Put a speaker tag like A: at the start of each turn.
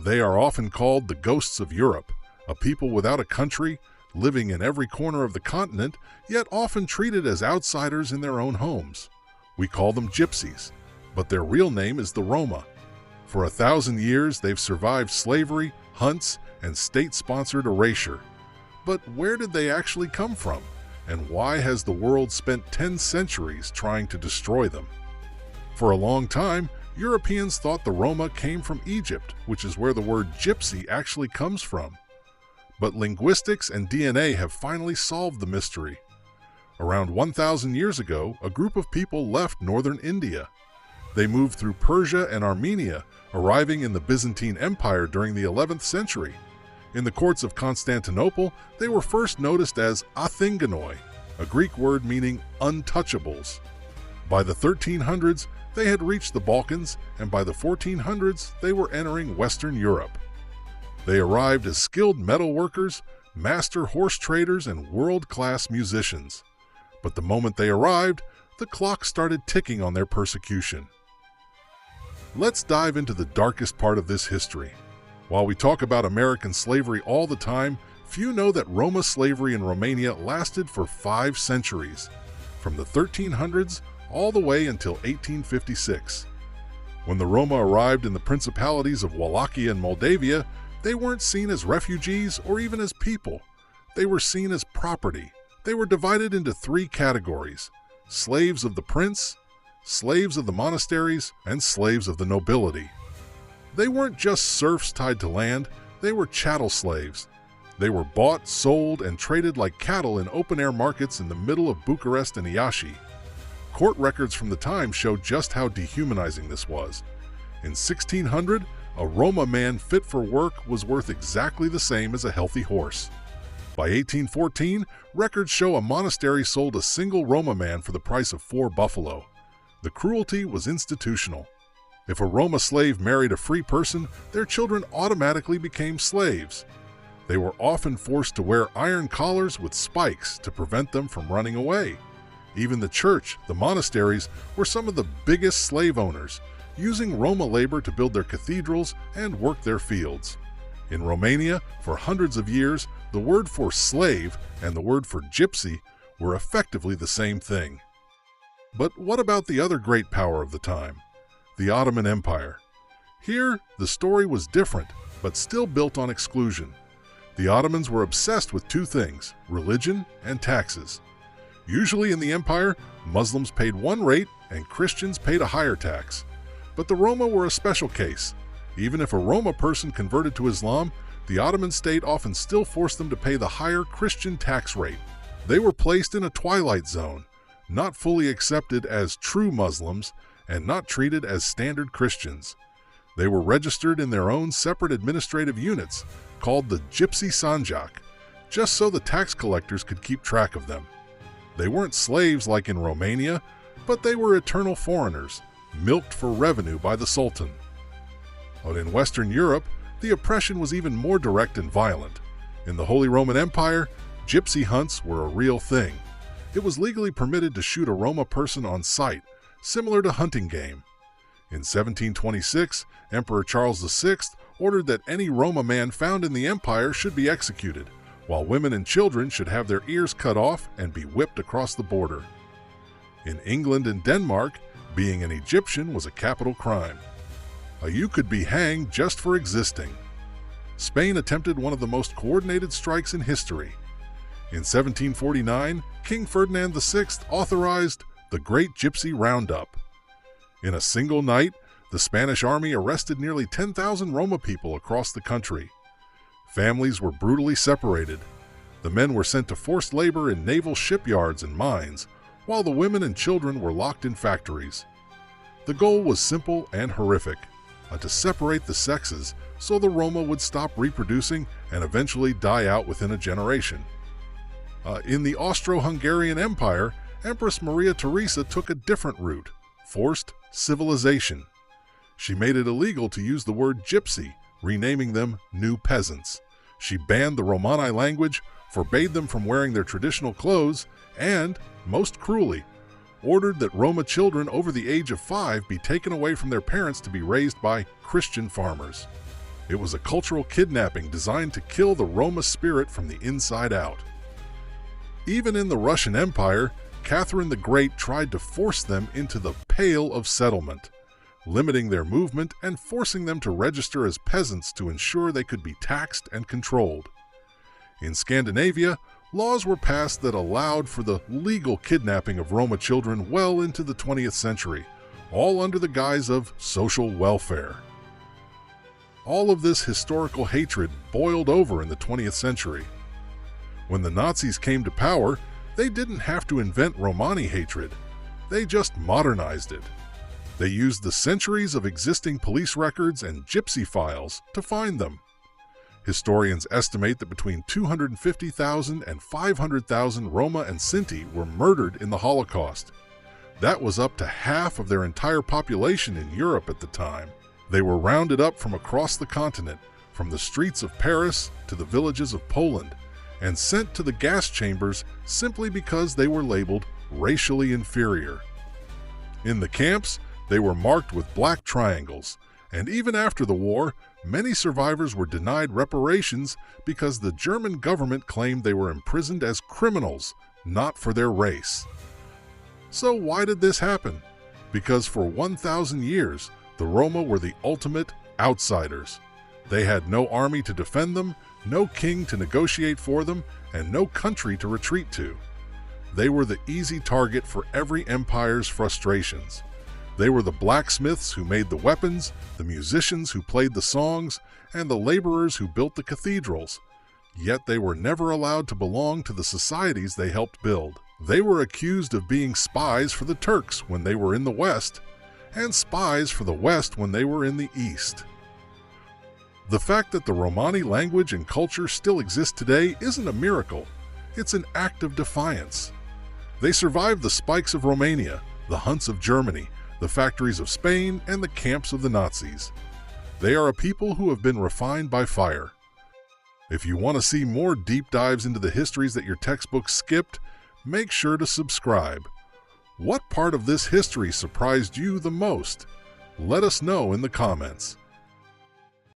A: They are often called the ghosts of Europe, a people without a country, living in every corner of the continent, yet often treated as outsiders in their own homes. We call them Gypsies, but their real name is the Roma. For 1,000 years, they've survived slavery, hunts, and state-sponsored erasure. But where did they actually come from? And why has the world spent 10 centuries trying to destroy them? For a long time, Europeans thought the Roma came from Egypt, which is where the word gypsy actually comes from. But linguistics and DNA have finally solved the mystery. Around 1,000 years ago, a group of people left northern India. They moved through Persia and Armenia, arriving in the Byzantine Empire during the 11th century. In the courts of Constantinople, they were first noticed as Athinganoi, a Greek word meaning untouchables. By the 1300s, they had reached the Balkans, and by the 1400s, they were entering Western Europe. They arrived as skilled metal workers, master horse traders, and world-class musicians. But the moment they arrived, the clock started ticking on their persecution. Let's dive into the darkest part of this history. While we talk about American slavery all the time, few know that Roma slavery in Romania lasted for 5 centuries, from the 1300s all the way until 1856. When the Roma arrived in the principalities of Wallachia and Moldavia, they weren't seen as refugees or even as people. They were seen as property. They were divided into 3 categories: slaves of the prince, slaves of the monasteries, and slaves of the nobility. They weren't just serfs tied to land, they were chattel slaves. They were bought, sold, and traded like cattle in open-air markets in the middle of Bucharest and Iași. Court records from the time show just how dehumanizing this was. In 1600, a Roma man fit for work was worth exactly the same as a healthy horse. By 1814, records show a monastery sold a single Roma man for the price of 4 buffalo. The cruelty was institutional. If a Roma slave married a free person, their children automatically became slaves. They were often forced to wear iron collars with spikes to prevent them from running away. Even the church, the monasteries, were some of the biggest slave owners, using Roma labor to build their cathedrals and work their fields. In Romania, for hundreds of years, the word for slave and the word for gypsy were effectively the same thing. But what about the other great power of the time? The Ottoman Empire. Here, the story was different, but still built on exclusion. The Ottomans were obsessed with 2 things: religion and taxes. Usually in the empire, Muslims paid one rate and Christians paid a higher tax. But the Roma were a special case. Even if a Roma person converted to Islam, the Ottoman state often still forced them to pay the higher Christian tax rate. They were placed in a twilight zone, not fully accepted as true Muslims and not treated as standard Christians. They were registered in their own separate administrative units, called the Gypsy Sanjak, just so the tax collectors could keep track of them. They weren't slaves like in Romania, but they were eternal foreigners, milked for revenue by the Sultan. But in Western Europe, the oppression was even more direct and violent. In the Holy Roman Empire, gypsy hunts were a real thing. It was legally permitted to shoot a Roma person on sight, similar to hunting game. In 1726, Emperor Charles VI ordered that any Roma man found in the empire should be executed, while women and children should have their ears cut off and be whipped across the border. In England and Denmark, being an Egyptian was a capital crime. You could be hanged just for existing. Spain attempted one of the most coordinated strikes in history. In 1749, King Ferdinand VI authorized the Great Gypsy Roundup. In a single night, the Spanish army arrested nearly 10,000 Roma people across the country. Families were brutally separated. The men were sent to forced labor in naval shipyards and mines, while the women and children were locked in factories. The goal was simple and horrific, to separate the sexes so the Roma would stop reproducing and eventually die out within a generation. In the Austro-Hungarian Empire, Empress Maria Theresa took a different route: forced civilization. She made it illegal to use the word gypsy, renaming them new peasants. She banned the Romani language, forbade them from wearing their traditional clothes, and, most cruelly, ordered that Roma children over the age of 5 be taken away from their parents to be raised by Christian farmers. It was a cultural kidnapping designed to kill the Roma spirit from the inside out. Even in the Russian Empire, Catherine the Great tried to force them into the Pale of Settlement, limiting their movement and forcing them to register as peasants to ensure they could be taxed and controlled. In Scandinavia, laws were passed that allowed for the legal kidnapping of Roma children well into the 20th century, all under the guise of social welfare. All of this historical hatred boiled over in the 20th century. When the Nazis came to power, they didn't have to invent Romani hatred. They just modernized it. They used the centuries of existing police records and Gypsy files to find them. Historians estimate that between 250,000 and 500,000 Roma and Sinti were murdered in the Holocaust. That was up to half of their entire population in Europe at the time. They were rounded up from across the continent, from the streets of Paris to the villages of Poland, and sent to the gas chambers simply because they were labeled racially inferior. In the camps, they were marked with black triangles, and even after the war, many survivors were denied reparations because the German government claimed they were imprisoned as criminals, not for their race. So why did this happen? Because for 1,000 years, the Roma were the ultimate outsiders. They had no army to defend them, no king to negotiate for them, and no country to retreat to. They were the easy target for every empire's frustrations. They were the blacksmiths who made the weapons, the musicians who played the songs, and the laborers who built the cathedrals. Yet they were never allowed to belong to the societies they helped build. They were accused of being spies for the Turks when they were in the West, and spies for the West when they were in the East. The fact that the Romani language and culture still exist today isn't a miracle. It's an act of defiance. They survived the spikes of Romania, the hunts of Germany, the factories of Spain, and the camps of the Nazis. They are a people who have been refined by fire. If you want to see more deep dives into the histories that your textbook skipped, make sure to subscribe. What part of this history surprised you the most? Let us know in the comments.